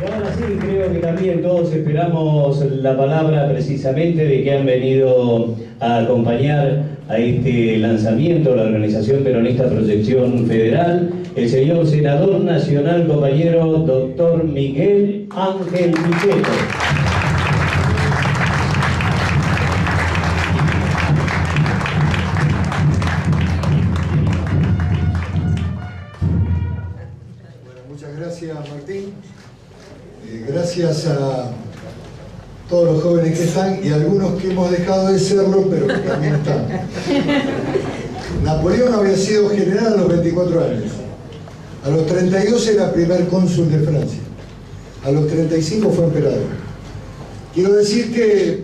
Y ahora sí, creo que también todos esperamos la palabra precisamente de que han venido a acompañar a este lanzamiento, la Organización Peronista Proyección Federal, el señor senador nacional, compañero doctor Miguel Ángel Pichetto. Muchas gracias, Martín. Gracias a todos los jóvenes que están y algunos que hemos dejado de serlo, pero que también están. Napoleón había sido general a los 24 años. A los 32 era primer cónsul de Francia. A los 35 fue emperador. Quiero decir que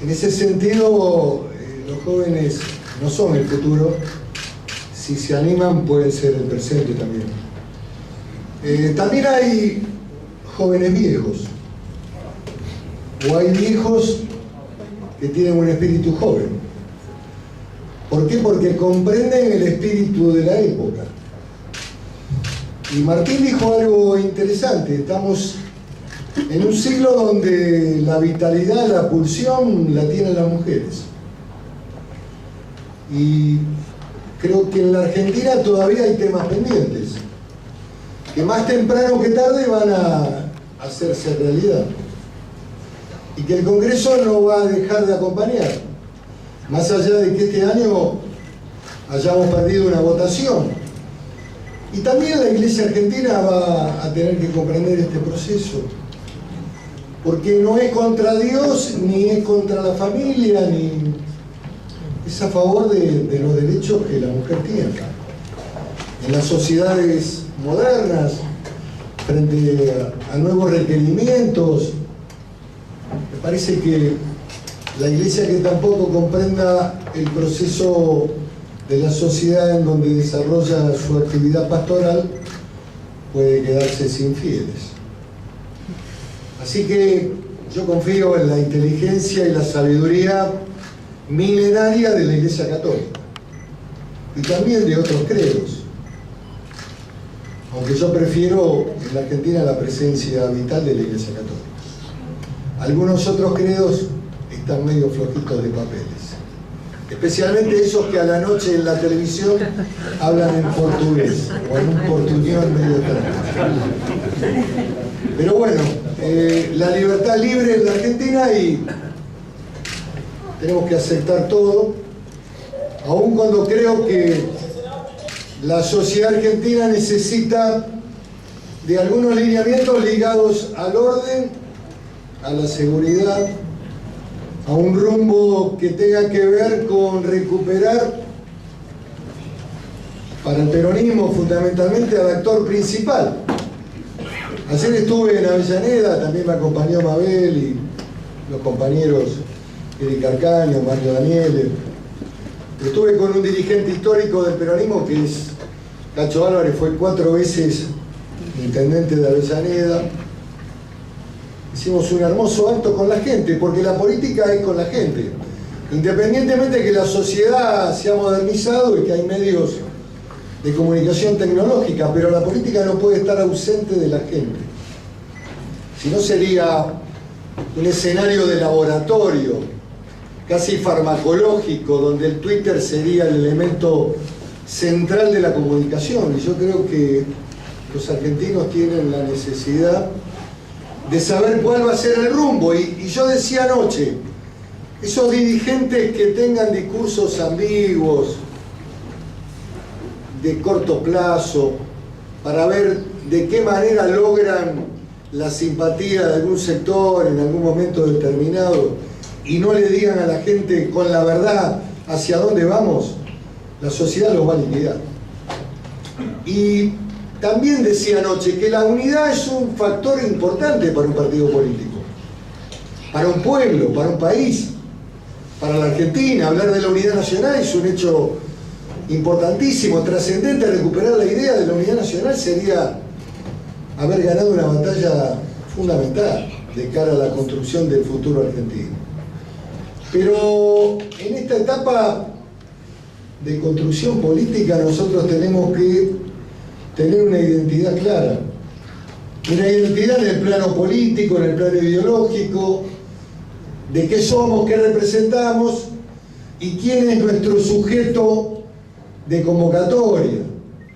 en ese sentido los jóvenes no son el futuro. Si se animan pueden ser el presente también. También hay jóvenes viejos, o hay viejos que tienen un espíritu joven. ¿Por qué? Porque comprenden el espíritu de la época. Y Martín dijo algo interesante: estamos en un siglo donde la vitalidad, la pulsión la tienen las mujeres. Y creo que en la Argentina todavía hay temas pendientes, que más temprano que tarde van a hacerse realidad. Y que el Congreso no va a dejar de acompañar, más allá de que este año hayamos perdido una votación. Y también la Iglesia argentina va a tener que comprender este proceso, porque no es contra Dios, ni es contra la familia, ni es a favor de los derechos que la mujer tiene. En las sociedades modernas, frente a nuevos requerimientos, me parece que la Iglesia que tampoco comprenda el proceso de la sociedad en donde desarrolla su actividad pastoral puede quedarse sin fieles. Así que yo confío en la inteligencia y la sabiduría milenaria de la Iglesia Católica y también de otros credos, aunque yo prefiero en la Argentina la presencia vital de la Iglesia Católica. Algunos otros credos están medio flojitos de papeles, especialmente esos que a la noche en la televisión hablan en portugués o en un portuñol medio extraño. Pero bueno, la libertad libre en la Argentina y tenemos que aceptar todo, aun cuando creo que la sociedad argentina necesita de algunos lineamientos ligados al orden, a la seguridad, a un rumbo que tenga que ver con recuperar para el peronismo fundamentalmente al actor principal. Ayer estuve en Avellaneda, también me acompañó Mabel y los compañeros Eric Arcaño, Mario Daniele. Estuve con un dirigente histórico del peronismo que es Cacho Álvarez, fue 4 veces intendente de Avellaneda. Hicimos un hermoso acto con la gente, porque la política es con la gente. Independientemente de que la sociedad se ha modernizado y que hay medios de comunicación tecnológica, pero la política no puede estar ausente de la gente. Si no sería un escenario de laboratorio, casi farmacológico, donde el Twitter sería el elemento central de la comunicación. Y yo creo que los argentinos tienen la necesidad de saber cuál va a ser el rumbo. Y yo decía anoche, esos dirigentes que tengan discursos ambiguos, de corto plazo, para ver de qué manera logran la simpatía de algún sector en algún momento determinado, y no le digan a la gente con la verdad hacia dónde vamos, la sociedad los va a liquidar. Y también decía anoche que la unidad es un factor importante para un partido político, para un pueblo, para un país, para la Argentina. Hablar de la unidad nacional es un hecho importantísimo, trascendente. Recuperar la idea de la unidad nacional sería haber ganado una batalla fundamental de cara a la construcción del futuro argentino. Pero en esta etapa de construcción política nosotros tenemos que tener una identidad clara. una identidad en el plano político, en el plano ideológico, de qué somos, qué representamos y quién es nuestro sujeto de convocatoria.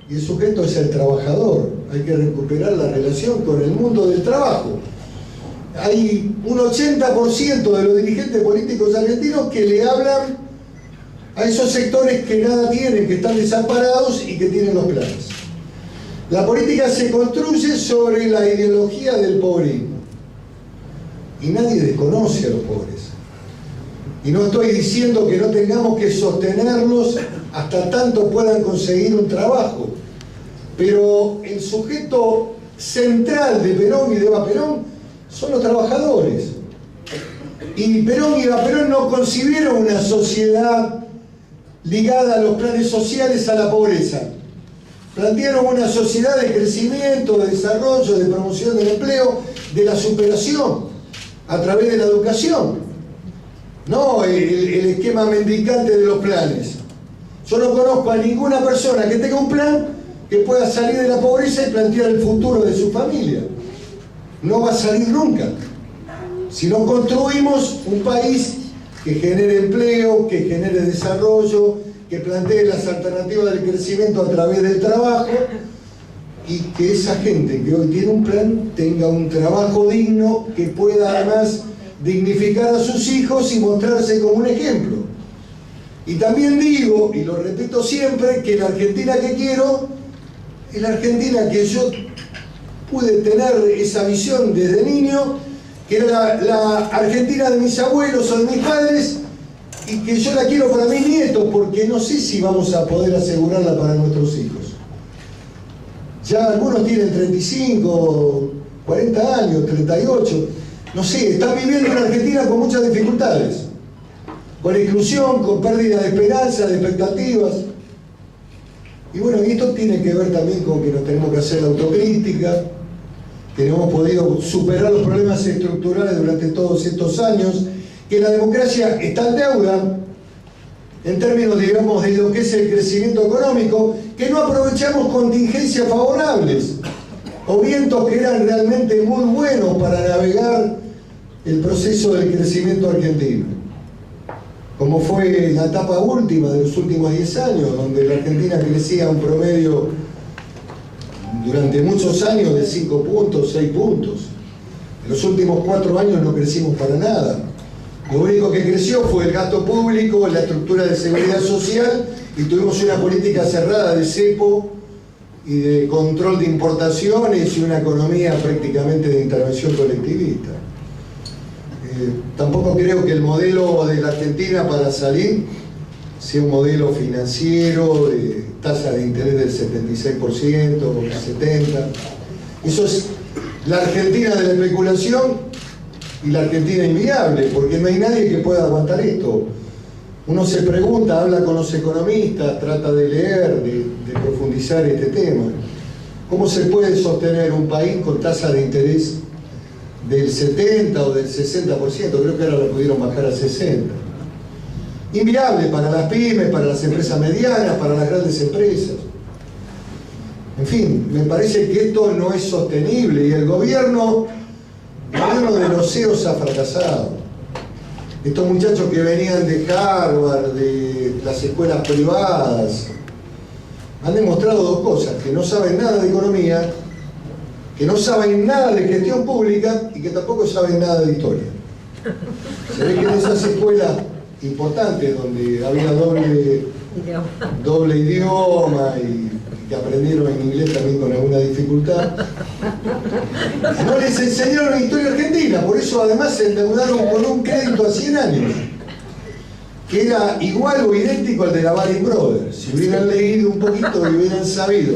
Y el sujeto es el trabajador. Hay que recuperar la relación con el mundo del trabajo. Hay un 80% de los dirigentes políticos argentinos que le hablan a esos sectores que nada tienen, que están desamparados y que tienen los planes. La política se construye sobre la ideología del pobrismo. Y nadie desconoce a los pobres. Y no estoy diciendo que no tengamos que sostenerlos hasta tanto puedan conseguir un trabajo. Pero el sujeto central de Perón y de Eva Perón son los trabajadores. Y Perón y Eva Perón no concibieron una sociedad ligada a los planes sociales a la pobreza. Plantearon una sociedad de crecimiento, de desarrollo, de promoción del empleo, de la superación a través de la educación. No el esquema mendicante de los planes. Yo no conozco a ninguna persona que tenga un plan que pueda salir de la pobreza y plantear el futuro de su familia. No va a salir nunca. Si no construimos un país que genere empleo, que genere desarrollo, que plantee las alternativas del crecimiento a través del trabajo y que esa gente que hoy tiene un plan tenga un trabajo digno que pueda además dignificar a sus hijos y mostrarse como un ejemplo. Y también digo, y lo repito siempre, que la Argentina que quiero es la Argentina que yo pude tener esa visión desde niño, que era la Argentina de mis abuelos o de mis padres, y que yo la quiero para mis nietos, porque no sé si vamos a poder asegurarla para nuestros hijos. Ya algunos tienen 35, 40 años, 38, no sé, están viviendo en Argentina con muchas dificultades, con exclusión, con pérdida de esperanza, de expectativas. Y bueno, esto tiene que ver también con que nos tenemos que hacer la autocrítica, que no hemos podido superar los problemas estructurales durante todos estos años, que la democracia está en deuda, en términos, digamos, de lo que es el crecimiento económico, que no aprovechamos contingencias favorables, o vientos que eran realmente muy buenos para navegar el proceso del crecimiento argentino, como fue la etapa última de los últimos 10 años, donde la Argentina crecía un promedio durante muchos años de 5 puntos, 6 puntos. En los últimos 4 años no crecimos para nada. Lo único que creció fue el gasto público, la estructura de seguridad social, y tuvimos una política cerrada de cepo y de control de importaciones y una economía prácticamente de intervención colectivista. Tampoco creo que el modelo de la Argentina para salir sea un modelo financiero de tasa de interés del 76% o del 70%. Eso es la Argentina de la especulación y la Argentina inviable, porque no hay nadie que pueda aguantar esto. Uno se pregunta, habla con los economistas, trata de leer, de profundizar este tema. ¿Cómo se puede sostener un país con tasa de interés del 70 o del 60%? Creo que ahora lo pudieron bajar a 60%. Inviable para las pymes, para las empresas medianas, para las grandes empresas. En fin, me parece que esto no es sostenible y el gobierno de los CEOs ha fracasado. Estos muchachos que venían de Harvard, de las escuelas privadas, han demostrado dos cosas: que no saben nada de economía, que no saben nada de gestión pública y que tampoco saben nada de historia. Se ve que en esas escuelas importantes donde había doble idioma y que aprendieron en inglés también con alguna dificultad, no les enseñaron historia argentina. Por eso además se endeudaron con un crédito a 100 años que era igual o idéntico al de la Baring Brothers. Si hubieran leído un poquito y hubieran sabido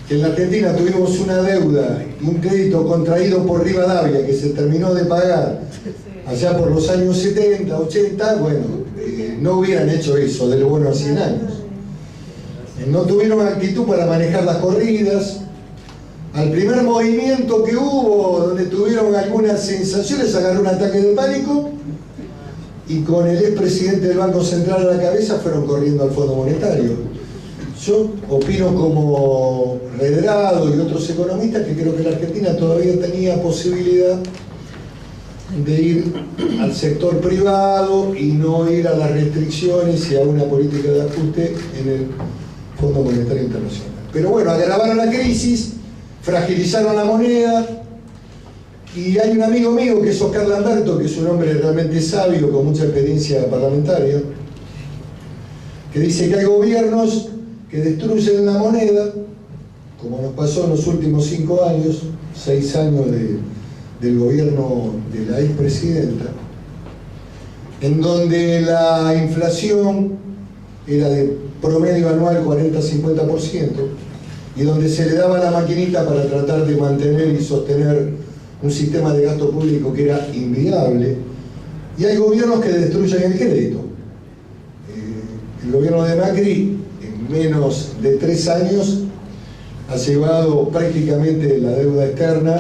que en la Argentina tuvimos una deuda y un crédito contraído por Rivadavia que se terminó de pagar allá por los años 70, 80, bueno, no hubieran hecho eso de lo bueno a 100 años. No tuvieron actitud para manejar las corridas. Al primer movimiento que hubo, donde tuvieron algunas sensaciones, agarró un ataque de pánico y con el expresidente del Banco Central a la cabeza fueron corriendo al Fondo Monetario. Yo opino como Redrado y otros economistas que creo que la Argentina todavía tenía posibilidad de ir al sector privado y no ir a las restricciones y a una política de ajuste en el Fondo Monetario Internacional. Pero bueno, agravaron la crisis, fragilizaron la moneda, y hay un amigo mío que es Oscar Lamberto, que es un hombre realmente sabio, con mucha experiencia parlamentaria, que dice que hay gobiernos que destruyen la moneda, como nos pasó en los últimos 5 años, 6 años del gobierno de la expresidenta, en donde la inflación era de promedio anual 40-50%, y donde se le daba la maquinita para tratar de mantener y sostener un sistema de gasto público que era inviable, y hay gobiernos que destruyen el crédito. El gobierno de Macri, en menos de 3 años, ha llevado prácticamente la deuda externa,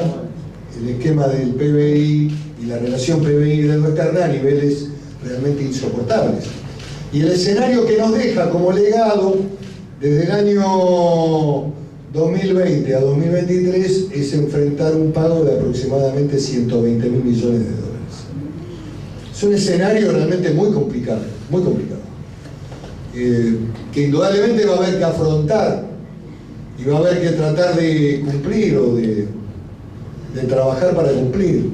el esquema del PBI y la relación PBI y deuda externa a niveles realmente insoportables. Y el escenario que nos deja como legado desde el año 2020 a 2023 es enfrentar un pago de aproximadamente 120.000 millones de dólares. Es un escenario realmente muy complicado, que indudablemente va a haber que afrontar y va a haber que tratar de cumplir o de trabajar para cumplir,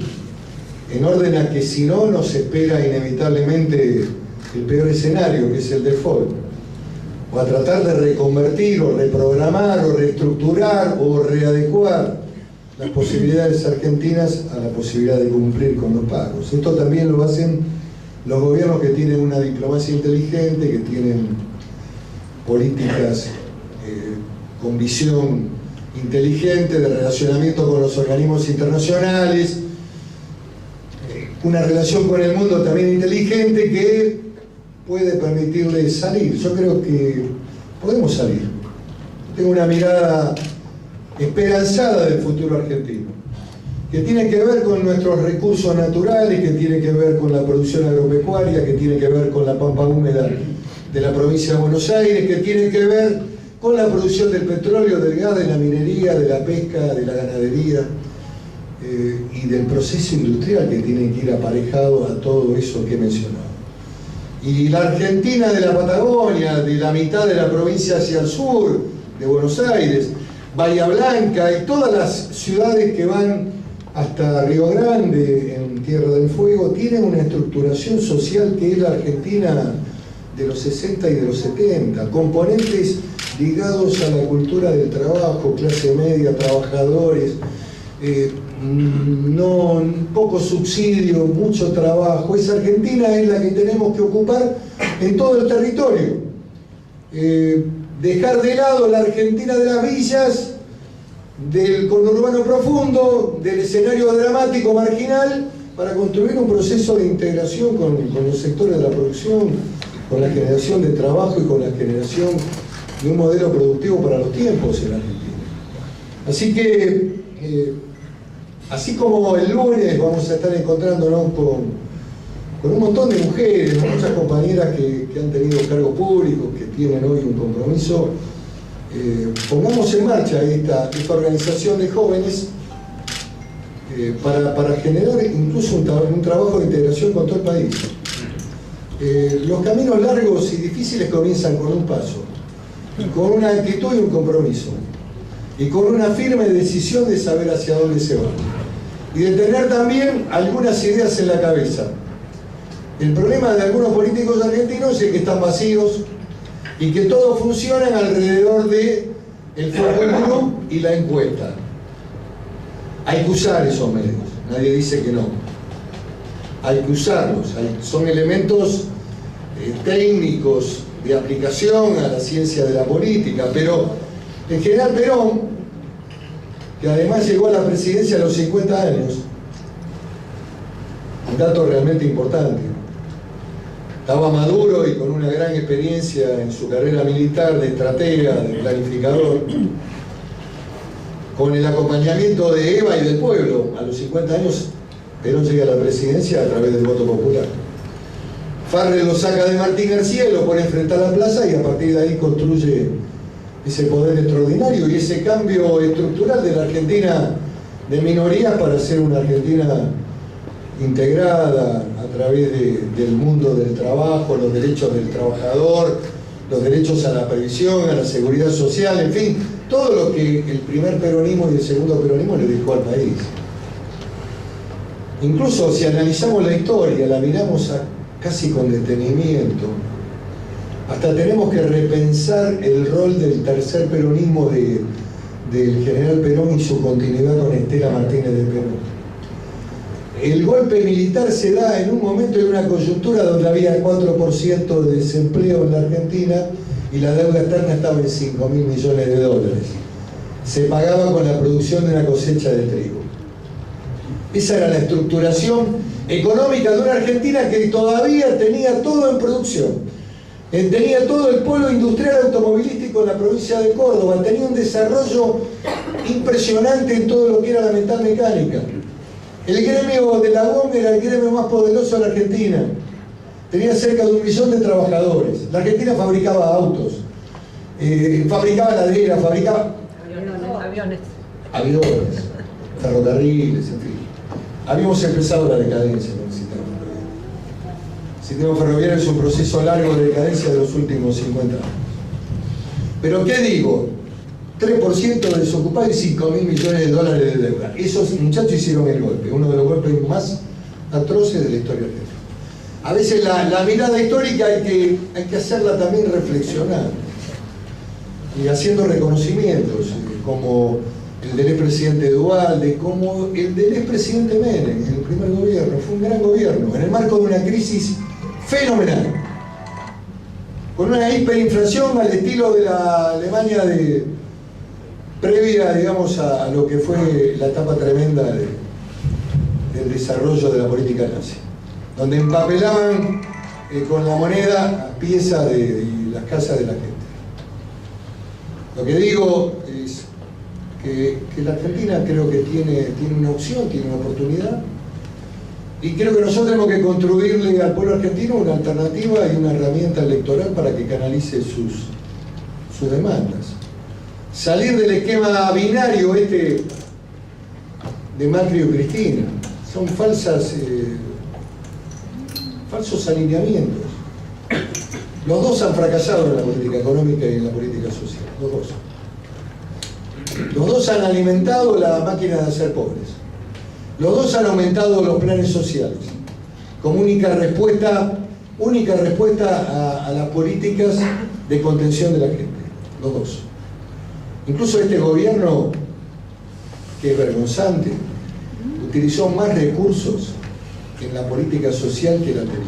en orden a que si no nos espera inevitablemente el peor escenario, que es el default, o a tratar de reconvertir o reprogramar o reestructurar o readecuar las posibilidades argentinas a la posibilidad de cumplir con los pagos. Esto también lo hacen los gobiernos que tienen una diplomacia inteligente, que tienen políticas con visión inteligente de relacionamiento con los organismos internacionales, una relación con el mundo también inteligente que puede permitirle salir. Yo creo que podemos salir. Tengo una mirada esperanzada del futuro argentino, que tiene que ver con nuestros recursos naturales, que tiene que ver con la producción agropecuaria, que tiene que ver con la pampa húmeda de la provincia de Buenos Aires, que tiene que ver con la producción del petróleo, del gas, de la minería, de la pesca, de la ganadería y del proceso industrial que tiene que ir aparejado a todo eso que he mencionado. Y la Argentina de la Patagonia, de la mitad de la provincia hacia el sur, de Buenos Aires, Bahía Blanca y todas las ciudades que van hasta Río Grande, en Tierra del Fuego, tienen una estructuración social que es la Argentina de los 60 y de los 70, componentes ligados a la cultura del trabajo, clase media, trabajadores, poco subsidio, mucho trabajo. Esa Argentina es la que tenemos que ocupar en todo el territorio. Dejar de lado la Argentina de las villas, del conurbano profundo, del escenario dramático marginal, para construir un proceso de integración con los sectores de la producción, con la generación de trabajo y con la generación de un modelo productivo para los tiempos en Argentina. Así que, así como el lunes vamos a estar encontrándonos con un montón de mujeres, muchas compañeras que han tenido cargos públicos, que tienen hoy un compromiso, pongamos en marcha esta organización de jóvenes para generar incluso un trabajo de integración con todo el país. Los caminos largos y difíciles comienzan con un paso, y con una actitud y un compromiso, y con una firme decisión de saber hacia dónde se va, y de tener también algunas ideas en la cabeza. El problema de algunos políticos argentinos es que están vacíos y que todos funcionan alrededor de el focus group y la encuesta. Hay que usar esos medios, nadie dice que no. Hay que usarlos, son elementos técnicos de aplicación a la ciencia de la política, pero el general Perón, que además llegó a la presidencia a los 50 años, un dato realmente importante, estaba maduro y con una gran experiencia en su carrera militar de estratega, de planificador, con el acompañamiento de Eva y del pueblo. A los 50 años Perón llega a la presidencia a través del voto popular. Farrell lo saca de Martín García y lo pone frente a la plaza, y a partir de ahí construye ese poder extraordinario y ese cambio estructural de la Argentina de minorías para ser una Argentina integrada a través del mundo del trabajo, los derechos del trabajador, los derechos a la previsión, a la seguridad social, en fin, todo lo que el primer peronismo y el segundo peronismo le dejó al país. Incluso si analizamos la historia, la miramos casi con detenimiento, hasta tenemos que repensar el rol del tercer peronismo del general Perón y su continuidad con Estela Martínez de Perón. El golpe militar se da en un momento, en una coyuntura donde había 4% de desempleo en la Argentina y la deuda externa estaba en 5.000 millones de dólares. Se pagaba con la producción de una cosecha de trigo. Esa era la estructuración económica de una Argentina que todavía tenía todo en producción. Tenía todo el polo industrial automovilístico en la provincia de Córdoba, tenía un desarrollo impresionante en todo lo que era la metal mecánica. El gremio de la UOM era el gremio más poderoso de la Argentina. Tenía cerca de 1 millón de trabajadores. La Argentina fabricaba autos, fabricaba laderas, fabricaba aviones, ferrocarriles, en fin. Habíamos empezado la decadencia con el sistema ferroviario. El sistema ferroviario es un proceso largo de decadencia de los últimos 50 años. Pero ¿qué digo? 3% de desocupados y 5.000 millones de dólares de deuda. Esos muchachos hicieron el golpe, uno de los golpes más atroces de la historia argentina. A veces la mirada histórica hay que hacerla también reflexionar y haciendo reconocimientos, como el del expresidente Duhalde, como el del expresidente Menem, en el primer gobierno. Fue un gran gobierno, en el marco de una crisis fenomenal, con una hiperinflación al estilo de la Alemania previa, digamos, a lo que fue la etapa tremenda del desarrollo de la política nazi, donde empapelaban con la moneda piezas de las casas de la gente. Lo que digo es que la Argentina creo que tiene una opción, tiene una oportunidad, y creo que nosotros tenemos que construirle al pueblo argentino una alternativa y una herramienta electoral para que canalice sus demandas. Salir del esquema binario de Macri o Cristina. Son falsos alineamientos. Los dos han fracasado en la política económica y en la política social. Los dos. Los dos han alimentado la máquina de hacer pobres. Los dos han aumentado los planes sociales como única respuesta a las políticas de contención de la gente. Los dos. Incluso este gobierno, que es vergonzante, utilizó más recursos en la política social que el anterior.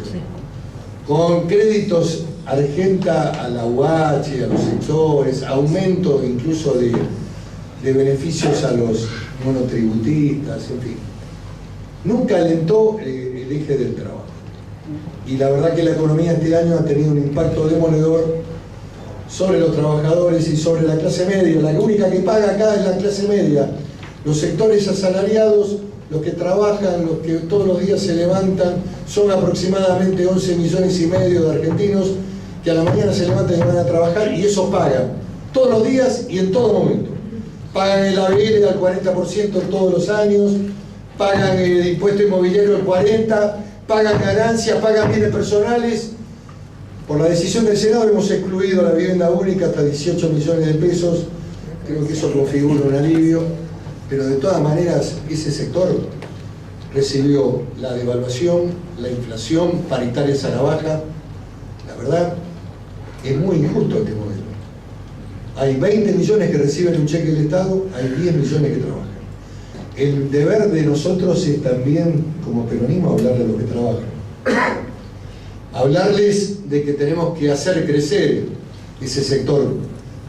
Con créditos Argenta a la UH, a los sectores, aumento incluso de beneficios a los monotributistas, en fin. Nunca alentó el eje del trabajo. Y la verdad que la economía este año ha tenido un impacto demoledor sobre los trabajadores y sobre la clase media. La única que paga acá es la clase media. Los sectores asalariados, los que trabajan, los que todos los días se levantan, son aproximadamente 11 millones y medio de argentinos que a la mañana se levantan y van a trabajar, y eso pagan todos los días y en todo momento. Pagan el ABL al 40% todos los años, pagan el impuesto inmobiliario al 40%, pagan ganancias, pagan bienes personales. Por la decisión del Senado hemos excluido la vivienda única hasta 18 millones de pesos. Creo que eso configura un alivio, pero de todas maneras ese sector recibió la devaluación, la inflación, paritarias a la baja. La verdad, es muy injusto este modelo. Hay 20 millones que reciben un cheque del Estado, hay 10 millones que trabajan. El deber de nosotros es también, como peronismo, hablarle a los que trabajan. Hablarles de que tenemos que hacer crecer ese sector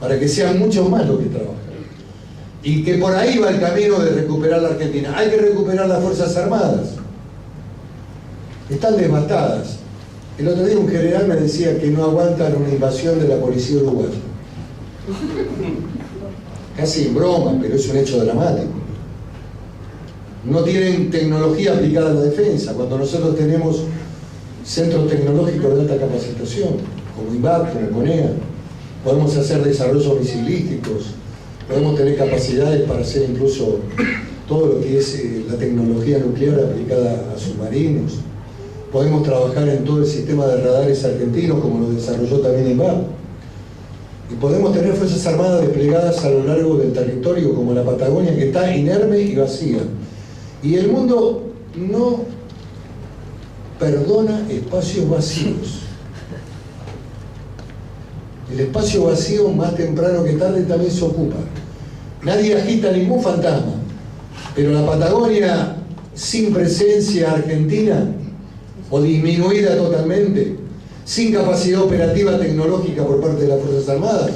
para que sean muchos más los que trabajan. Y que por ahí va el camino de recuperar la Argentina. Hay que recuperar las Fuerzas Armadas. Están devastadas. El otro día un general me decía que no aguantan una invasión de la policía uruguaya. Casi en broma, pero es un hecho dramático. No tienen tecnología aplicada a la defensa, cuando nosotros tenemos centros tecnológicos de alta capacitación, como INVAP, como CONEA. podemos hacer desarrollos misilísticos, podemos tener capacidades para hacer incluso todo lo que es la tecnología nuclear aplicada a submarinos. Podemos trabajar en todo el sistema de radares argentinos, como lo desarrolló también INVAP. Y podemos tener fuerzas armadas desplegadas a lo largo del territorio, como la Patagonia, que está inerme y vacía. Y el mundo no perdona espacios vacíos. El espacio vacío, más temprano que tarde, también se ocupa. Nadie agita ningún fantasma, pero la Patagonia sin presencia argentina, o disminuida totalmente, sin capacidad operativa tecnológica por parte de las Fuerzas Armadas,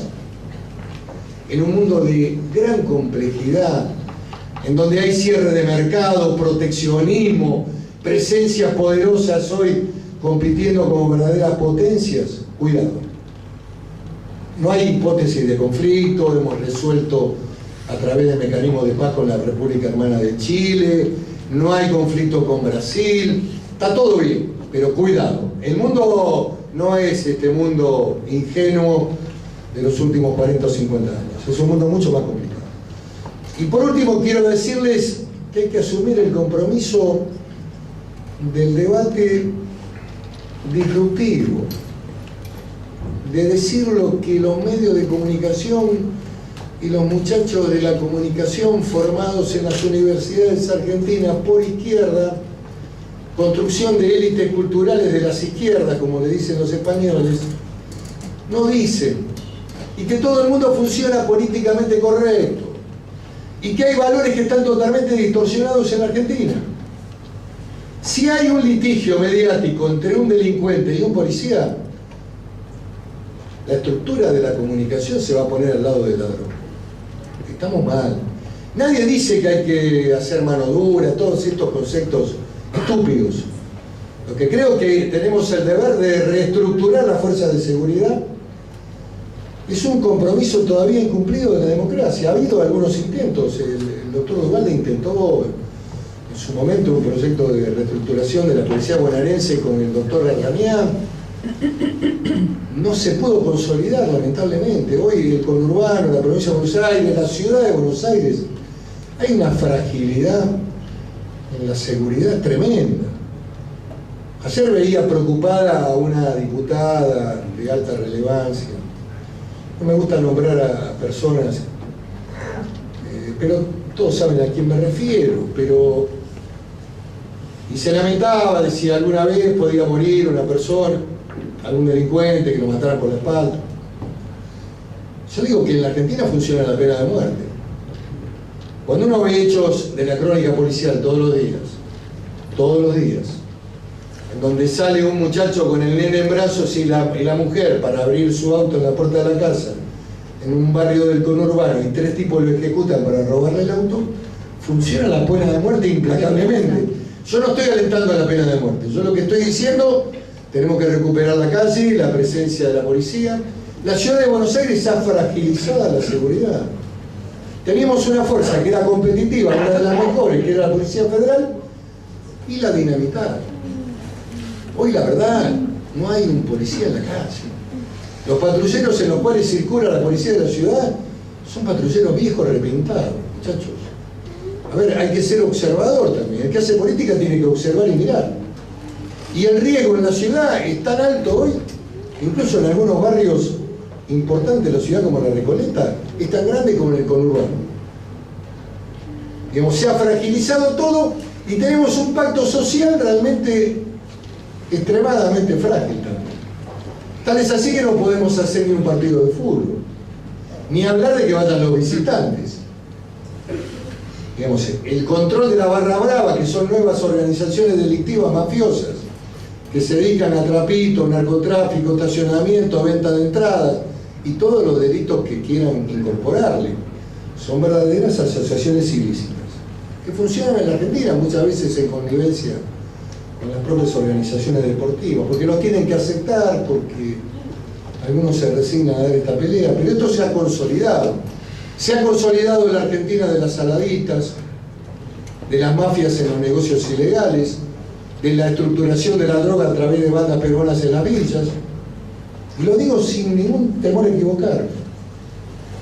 en un mundo de gran complejidad, en donde hay cierre de mercado, proteccionismo, presencias poderosas hoy compitiendo como verdaderas potencias, cuidado. No hay hipótesis de conflicto, hemos resuelto a través de mecanismos de paz con la República Hermana de Chile, no hay conflicto con Brasil, está todo bien, pero cuidado. El mundo no es este mundo ingenuo de los últimos 40 o 50 años, es un mundo mucho más complicado. Y por último quiero decirles que hay que asumir el compromiso del debate disruptivo, de decir lo que los medios de comunicación y los muchachos de la comunicación formados en las universidades argentinas por izquierda, construcción de élites culturales de las izquierdas, como le dicen los españoles, no dicen, y que todo el mundo funciona políticamente correcto, y que hay valores que están totalmente distorsionados en Argentina. Si hay un litigio mediático entre un delincuente y un policía, la estructura de la comunicación se va a poner al lado del ladrón. Estamos mal. Nadie dice que hay que hacer mano dura, todos estos conceptos estúpidos. Lo que creo que tenemos el deber de reestructurar las fuerzas de seguridad es un compromiso todavía incumplido de la democracia. Ha habido algunos intentos. El doctor Duvalde intentó en su momento un proyecto de reestructuración de la policía bonaerense con el doctor Garganián. No se pudo consolidar, lamentablemente. Hoy el conurbano, la provincia de Buenos Aires, la ciudad de Buenos Aires, hay una fragilidad en la seguridad tremenda. Ayer veía preocupada a una diputada de alta relevancia. No me gusta nombrar a personas, pero todos saben a quién me refiero, y se lamentaba de si alguna vez podía morir una persona, algún delincuente que lo mataran por la espalda. Yo digo que en la Argentina funciona la pena de muerte. Cuando uno ve hechos de la crónica policial todos los días, en donde sale un muchacho con el nene en brazos y la mujer para abrir su auto en la puerta de la casa, en un barrio del conurbano, y 3 tipos lo ejecutan para robarle el auto, funciona la pena de muerte implacablemente. Yo no estoy alentando a la pena de muerte, yo lo que estoy diciendo, tenemos que recuperar la calle, la presencia de la policía. La ciudad de Buenos Aires ha fragilizado la seguridad. Teníamos una fuerza que era competitiva, una de las mejores, que era la Policía Federal, y la dinamitaron. Hoy la verdad, no hay un policía en la calle. Los patrulleros en los cuales circula la policía de la ciudad son patrulleros viejos repintados, muchachos. A ver, hay que ser observador también. El que hace política tiene que observar y mirar. Y el riesgo en la ciudad es tan alto hoy, incluso en algunos barrios importantes de la ciudad como la Recoleta, es tan grande como en el conurbano. Digamos, se ha fragilizado todo y tenemos un pacto social realmente extremadamente frágil también. Tal es así que no podemos hacer ni un partido de fútbol, ni hablar de que vayan los visitantes. Digamos, el control de la barra brava, que son nuevas organizaciones delictivas mafiosas, que se dedican a trapito, narcotráfico, estacionamiento, venta de entradas y todos los delitos que quieran incorporarle. Son verdaderas asociaciones ilícitas que funcionan en la Argentina muchas veces en connivencia con las propias organizaciones deportivas, porque los tienen que aceptar, porque algunos se resignan a dar esta pelea, pero esto se ha consolidado. Se ha consolidado en la Argentina de las saladitas, de las mafias en los negocios ilegales, de la estructuración de la droga a través de bandas peruanas en las villas. Y lo digo sin ningún temor a equivocarme.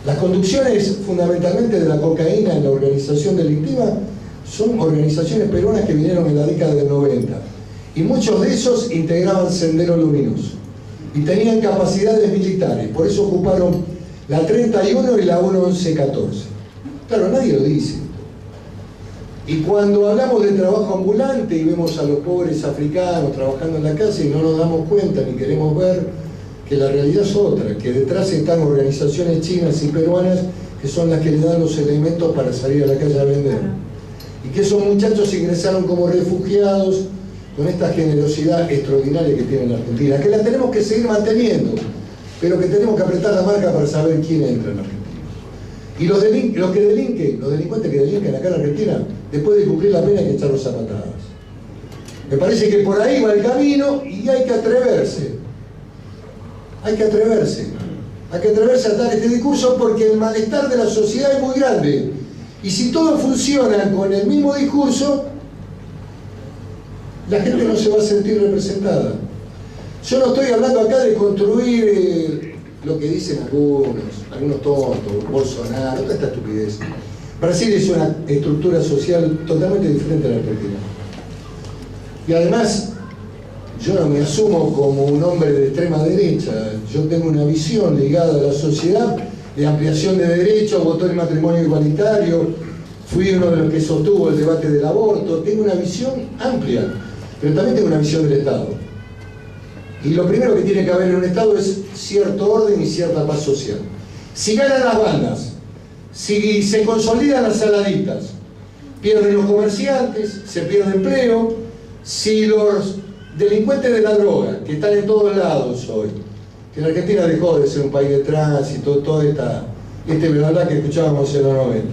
Las conducciones fundamentalmente de la cocaína en la organización delictiva son organizaciones peruanas que vinieron en la década del 90. Y muchos de esos integraban Sendero Luminoso. Y tenían capacidades militares. Por eso ocuparon la 31 y la 1114. Claro, nadie lo dice. Y cuando hablamos de trabajo ambulante y vemos a los pobres africanos trabajando en la calle y no nos damos cuenta ni queremos ver que la realidad es otra, que detrás están organizaciones chinas y peruanas que son las que le dan los elementos para salir a la calle a vender. Y que esos muchachos ingresaron como refugiados con esta generosidad extraordinaria que tiene la Argentina, que la tenemos que seguir manteniendo, pero que tenemos que apretar la marca para saber quién entra en la Argentina. Y los delincuentes que delinquen acá en la Argentina, después de cumplir la pena hay que echarlos a patadas. Me parece que por ahí va el camino y hay que atreverse. Hay que atreverse a dar este discurso porque el malestar de la sociedad es muy grande. Y si todos funcionan con el mismo discurso, la gente no se va a sentir representada. Yo no estoy hablando acá de construir lo que dicen algunos tontos, Bolsonaro, toda esta estupidez. Brasil es una estructura social totalmente diferente a la Argentina. Y además, yo no me asumo como un hombre de extrema derecha. Yo tengo una visión ligada a la sociedad de ampliación de derechos, votó el matrimonio igualitario, fui uno de los que sostuvo el debate del aborto. Tengo una visión amplia, pero también tengo una visión del Estado. Y lo primero que tiene que haber en un Estado es cierto orden y cierta paz social. Si ganan las bandas, si se consolidan las saladitas, pierden los comerciantes, se pierde empleo. Si los delincuentes de la droga, que están en todos lados hoy, que la Argentina dejó de ser un país de tránsito, todo este verdad que escuchábamos en los 90,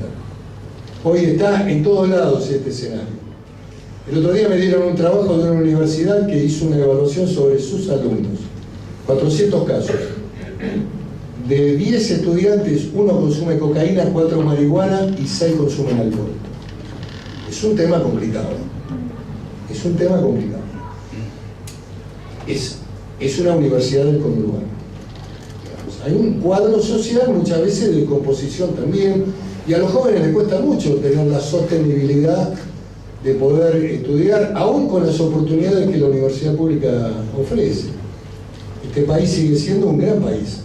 hoy está en todos lados este escenario. El otro día me dieron un trabajo de una universidad que hizo una evaluación sobre sus alumnos, 400 casos. De 10 estudiantes, 1 consume cocaína, 4 marihuana y 6 consumen alcohol. Es un tema complicado. Es un tema complicado. Es una universidad del conurbano. Hay un cuadro social muchas veces de composición también, y a los jóvenes les cuesta mucho tener la sostenibilidad de poder estudiar, aún con las oportunidades que la universidad pública ofrece. Este país sigue siendo un gran país.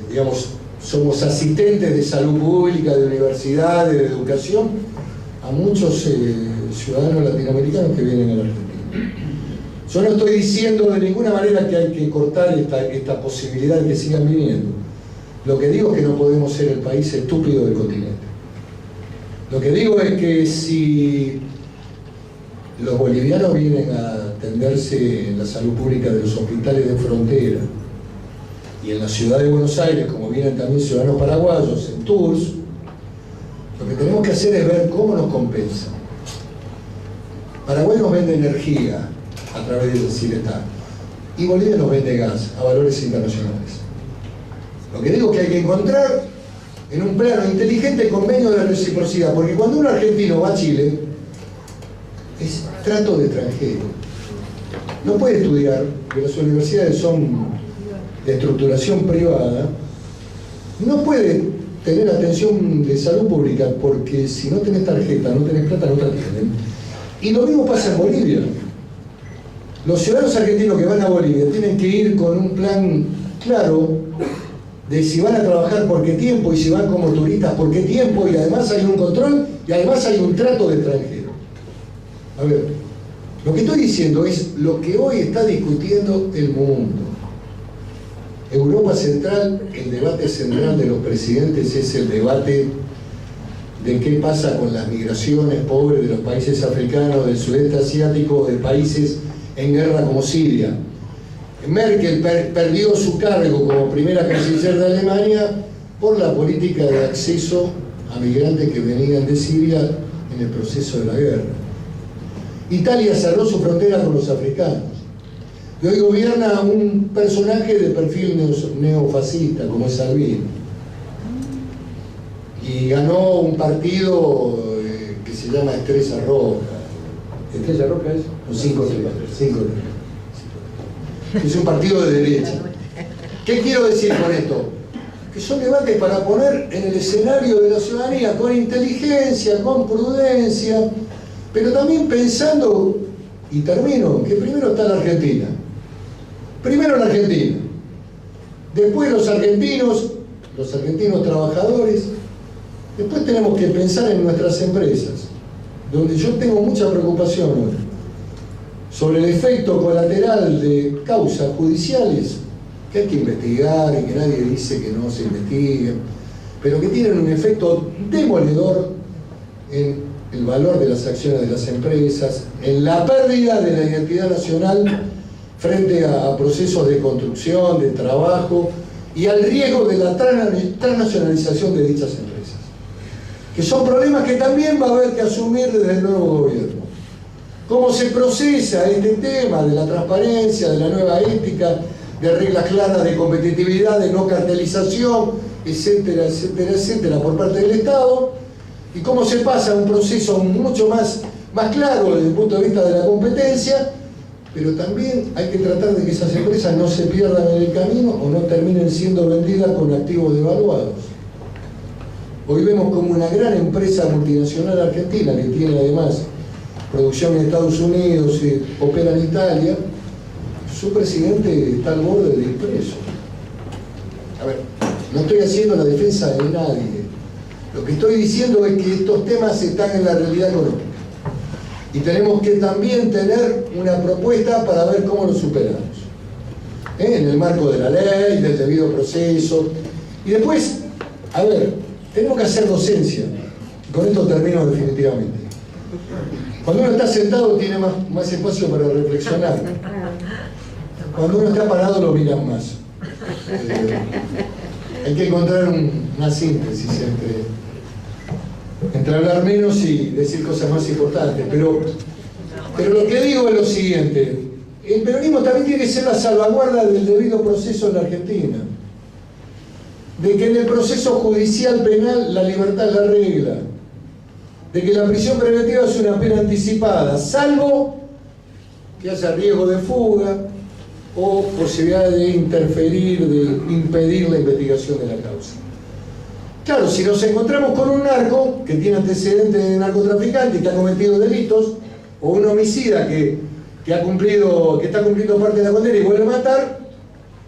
Digamos, somos asistentes de salud pública, de universidades, de educación, a muchos ciudadanos latinoamericanos que vienen a la Argentina. Yo no estoy diciendo de ninguna manera que hay que cortar esta posibilidad de que sigan viniendo. Lo que digo es que no podemos ser el país estúpido del continente. Lo que digo es que si los bolivianos vienen a atenderse en la salud pública de los hospitales de frontera y en la ciudad de Buenos Aires, como vienen también ciudadanos paraguayos en tours, lo que tenemos que hacer es ver cómo nos compensa. Paraguay nos vende energía a través del Ciretá y Bolivia nos vende gas a valores internacionales. Lo que digo es que hay que encontrar en un plano inteligente convenio de reciprocidad, porque cuando un argentino va a Chile es trato de extranjero. No puede estudiar, porque las universidades son de estructuración privada, no puede tener atención de salud pública, porque si no tenés tarjeta, no tenés plata, no te atienden. Y lo mismo pasa en Bolivia. Los ciudadanos argentinos que van a Bolivia tienen que ir con un plan claro de si van a trabajar por qué tiempo y si van como turistas por qué tiempo, y además hay un control y además hay un trato de extranjero. A ver, lo que estoy diciendo es lo que hoy está discutiendo el mundo. Europa Central, el debate central de los presidentes es el debate de qué pasa con las migraciones pobres de los países africanos, del sudeste asiático, de países en guerra como Siria. Merkel perdió su cargo como primera canciller de Alemania por la política de acceso a migrantes que venían de Siria en el proceso de la guerra. Italia cerró su frontera con los africanos. Y hoy gobierna un personaje de perfil neofascista, como es Salvini. Y ganó un partido que se llama Estrella Roja. ¿Estrella Roja es? O 5-3. Es un partido de derecha. ¿Qué quiero decir con esto? Que son debates para poner en el escenario de la ciudadanía con inteligencia, con prudencia, pero también pensando, y termino, que primero está la Argentina. Primero la Argentina. Después los argentinos trabajadores. Después tenemos que pensar en nuestras empresas, donde yo tengo mucha preocupación hoy, sobre el efecto colateral de causas judiciales que hay que investigar y que nadie dice que no se investiguen, pero que tienen un efecto demoledor en el valor de las acciones de las empresas, en la pérdida de la identidad nacional frente a procesos de construcción, de trabajo y al riesgo de la transnacionalización de dichas empresas, que son problemas que también va a haber que asumir desde el nuevo gobierno. ¿Cómo se procesa este tema de la transparencia, de la nueva ética, de reglas claras de competitividad, de no cartelización, etcétera, etcétera, etcétera, por parte del Estado? ¿Y cómo se pasa a un proceso mucho más claro desde el punto de vista de la competencia? Pero también hay que tratar de que esas empresas no se pierdan en el camino o no terminen siendo vendidas con activos devaluados. Hoy vemos como una gran empresa multinacional argentina, que tiene además producción en Estados Unidos y opera en Italia, su presidente está al borde de ir preso. A ver, no estoy haciendo la defensa de nadie. Lo que estoy diciendo es que estos temas están en la realidad económica. Y tenemos que también tener una propuesta para ver cómo lo superamos. En el marco de la ley, del debido proceso. Y después, a ver, tenemos que hacer docencia. Y con esto termino definitivamente. Cuando uno está sentado tiene más espacio para reflexionar. Cuando uno está parado lo miran más. Hay que encontrar una síntesis entre hablar menos y decir cosas más importantes. Pero lo que digo es lo siguiente: el peronismo también tiene que ser la salvaguarda del debido proceso en la Argentina. De que en el proceso judicial penal la libertad es la regla. De que la prisión preventiva es una pena anticipada, salvo que haya riesgo de fuga o posibilidad de interferir, de impedir la investigación de la causa. Claro, si nos encontramos con un narco que tiene antecedentes de narcotraficante y que ha cometido delitos, o un homicida que está cumpliendo parte de la condena y vuelve a matar,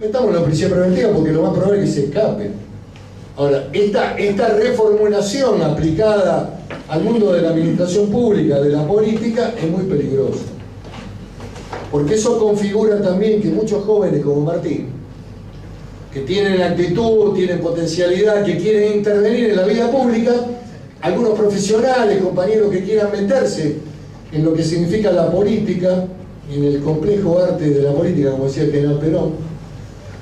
metamos en la prisión preventiva porque lo más probable es que se escape. Ahora, esta reformulación aplicada al mundo de la administración pública, de la política, es muy peligrosa. Porque eso configura también que muchos jóvenes como Martín, que tienen actitud, tienen potencialidad, que quieren intervenir en la vida pública, algunos profesionales, compañeros que quieran meterse en lo que significa la política, en el complejo arte de la política, como decía el general Perón,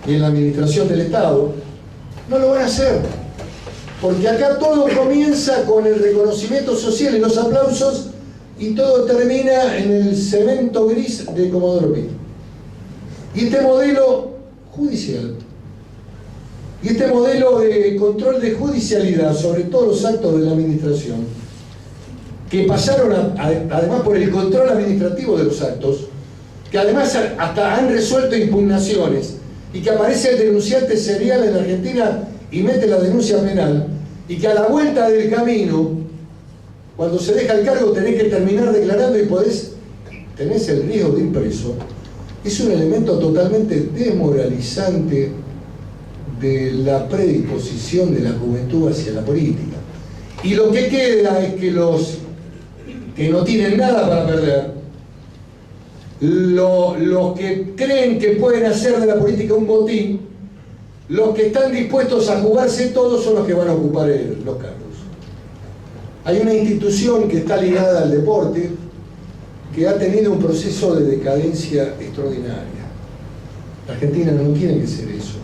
y en la administración del Estado, no lo van a hacer. Porque acá todo comienza con el reconocimiento social y los aplausos, y todo termina en el cemento gris de Comodoro Pi. Y este modelo judicial, y este modelo de control de judicialidad sobre todos los actos de la administración, que pasaron además por el control administrativo de los actos, que además hasta han resuelto impugnaciones, y que aparece el denunciante serial en la Argentina y mete la denuncia penal, y que a la vuelta del camino, cuando se deja el cargo, tenés que terminar declarando y tenés el riesgo de ir preso, es un elemento totalmente desmoralizante de la predisposición de la juventud hacia la política. Y lo que queda es que los que no tienen nada para perder, los que creen que pueden hacer de la política un botín, los que están dispuestos a jugarse todo son los que van a ocupar los cargos. Hay una institución que está ligada al deporte que ha tenido un proceso de decadencia extraordinaria. La Argentina no tiene que ser eso.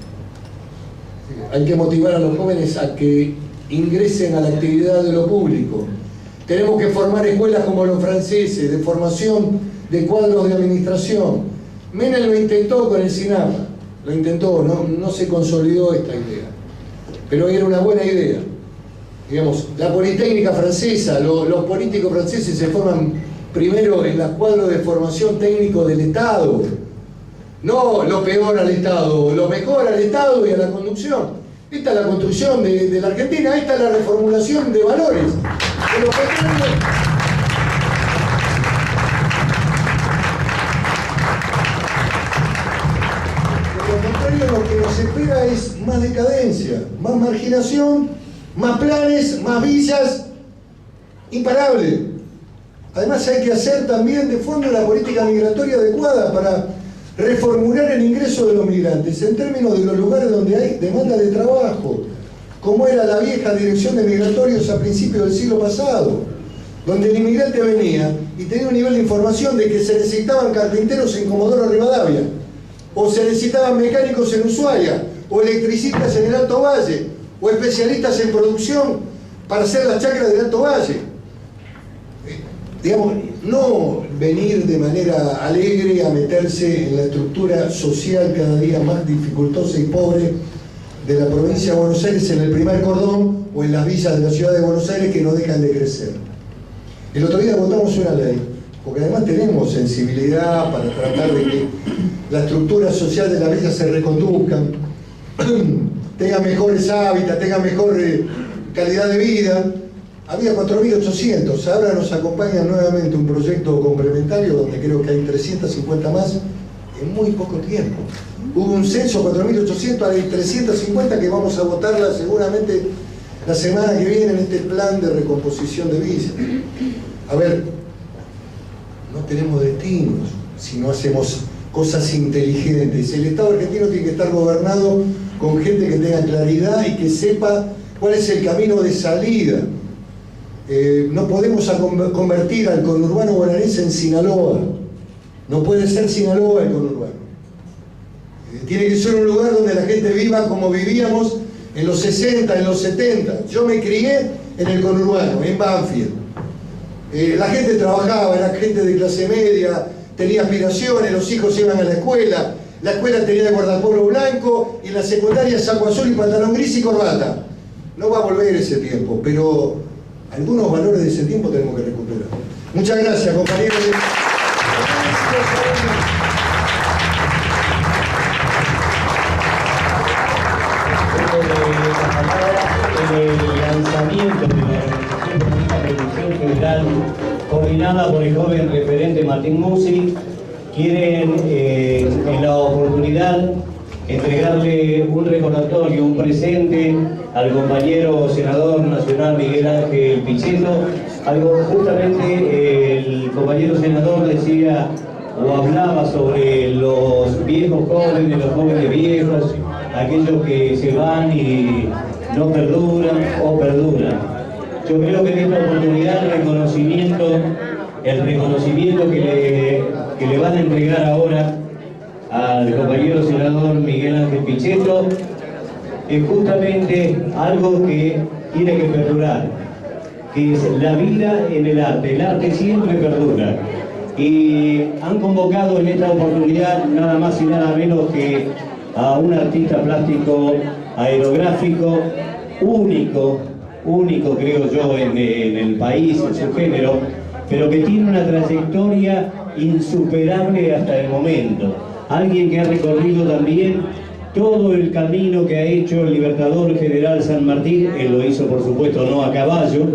Hay que motivar a los jóvenes a que ingresen a la actividad de lo público. Tenemos que formar escuelas como los franceses, de formación de cuadros de administración. Menem lo intentó con el SINAPA, lo intentó, no se consolidó esta idea, pero era una buena idea. Digamos, la Politécnica francesa, los políticos franceses se forman primero en los cuadros de formación técnico del Estado. no lo peor al Estado, lo mejor al Estado y a la conducción. Esta es la construcción de la Argentina, esta es la reformulación de valores. De lo contrario, lo que nos espera es más decadencia, más marginación, más planes, más villas, imparable. Además hay que hacer también de fondo la política migratoria adecuada para reformular el ingreso de los migrantes en términos de los lugares donde hay demanda de trabajo, como era la vieja dirección de migratorios a principios del siglo pasado, donde el inmigrante venía y tenía un nivel de información de que se necesitaban carpinteros en Comodoro Rivadavia, o se necesitaban mecánicos en Ushuaia, o electricistas en el Alto Valle, o especialistas en producción para hacer las chacras del Alto Valle. Digamos, no venir de manera alegre a meterse en la estructura social cada día más dificultosa y pobre de la provincia de Buenos Aires en el primer cordón o en las villas de la ciudad de Buenos Aires que no dejan de crecer. El otro día votamos una ley, porque además tenemos sensibilidad para tratar de que la estructura social de la villa se reconduzca, tenga mejores hábitats, tenga mejor calidad de vida. Había 4.800, ahora nos acompaña nuevamente un proyecto complementario donde creo que hay 350 más en muy poco tiempo. Hubo un censo 4.800, ahora hay 350 que vamos a votarla seguramente la semana que viene en este plan de recomposición de villas. A ver, no tenemos destinos si no hacemos cosas inteligentes. El Estado argentino tiene que estar gobernado con gente que tenga claridad y que sepa cuál es el camino de salida. No podemos convertir al conurbano bonaerense en Sinaloa. No puede ser Sinaloa el conurbano. Tiene que ser un lugar donde la gente viva como vivíamos en los 60, en los 70. Yo me crié en el conurbano, en Banfield. La gente trabajaba, era gente de clase media, tenía aspiraciones, los hijos iban a la escuela tenía guardapolvo blanco y en la secundaria saco azul y pantalón gris y corbata. No va a volver ese tiempo, pero algunos valores de ese tiempo tenemos que recuperar. Muchas gracias, compañeros. El lanzamiento de la Organización Peronista Producción Federal, coordinada por el joven referente Martín Musi, quieren en la oportunidad entregarle un recordatorio, un presente al compañero senador nacional Miguel Ángel Pichetto. Algo justamente el compañero senador decía o hablaba sobre los viejos jóvenes, los jóvenes viejos, aquellos que se van y no perduran o perduran. Yo creo que en esta oportunidad el reconocimiento que le van a entregar ahora al compañero senador Miguel Ángel Pichetto es justamente algo que tiene que perdurar, que es la vida en el arte. El arte siempre perdura. Y han convocado en esta oportunidad nada más y nada menos que a un artista plástico aerográfico único creo yo en el país, en su género, pero que tiene una trayectoria insuperable hasta el momento. Alguien que ha recorrido también todo el camino que ha hecho el Libertador General San Martín. Él lo hizo por supuesto no a caballo,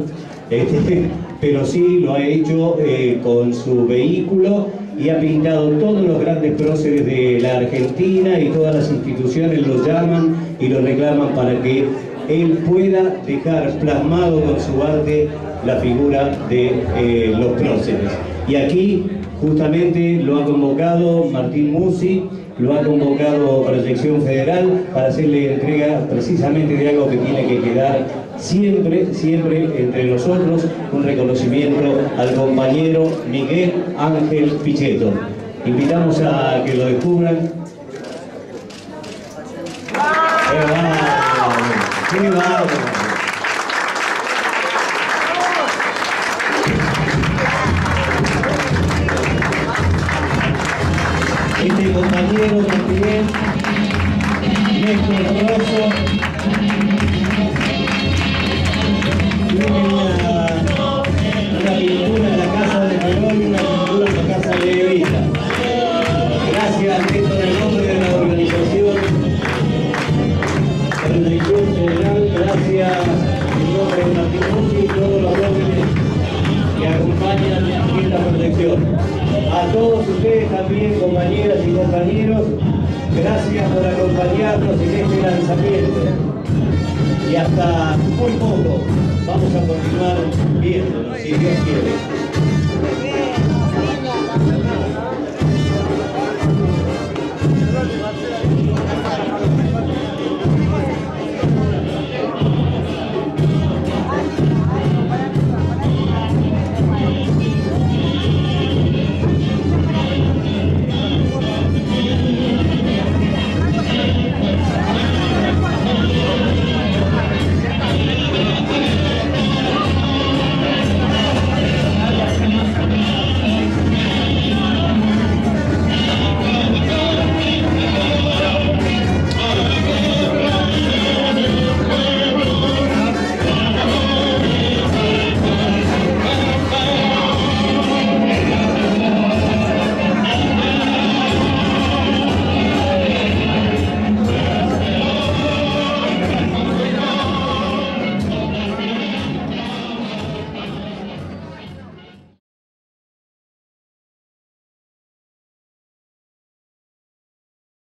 pero sí lo ha hecho con su vehículo y ha pintado todos los grandes próceres de la Argentina y todas las instituciones lo llaman y lo reclaman para que él pueda dejar plasmado con su arte la figura de los próceres. Y aquí justamente lo ha convocado Martín Musi, lo ha convocado Proyección Federal para hacerle entrega precisamente de algo que tiene que quedar siempre entre nosotros, un reconocimiento al compañero Miguel Ángel Pichetto. Invitamos a que lo descubran. ¡Qué bárbaro! Este compañero también, Néstor Rosso, tiene una pintura en la casa de Perón y una pintura en la casa de Evita. Gracias, Néstor Rosso. Muchi y todos los jóvenes que acompañan esta proyección. A todos ustedes también, compañeras y compañeros, gracias por acompañarnos en este lanzamiento. Y hasta muy poco vamos a continuar viéndonos, si Dios quiere.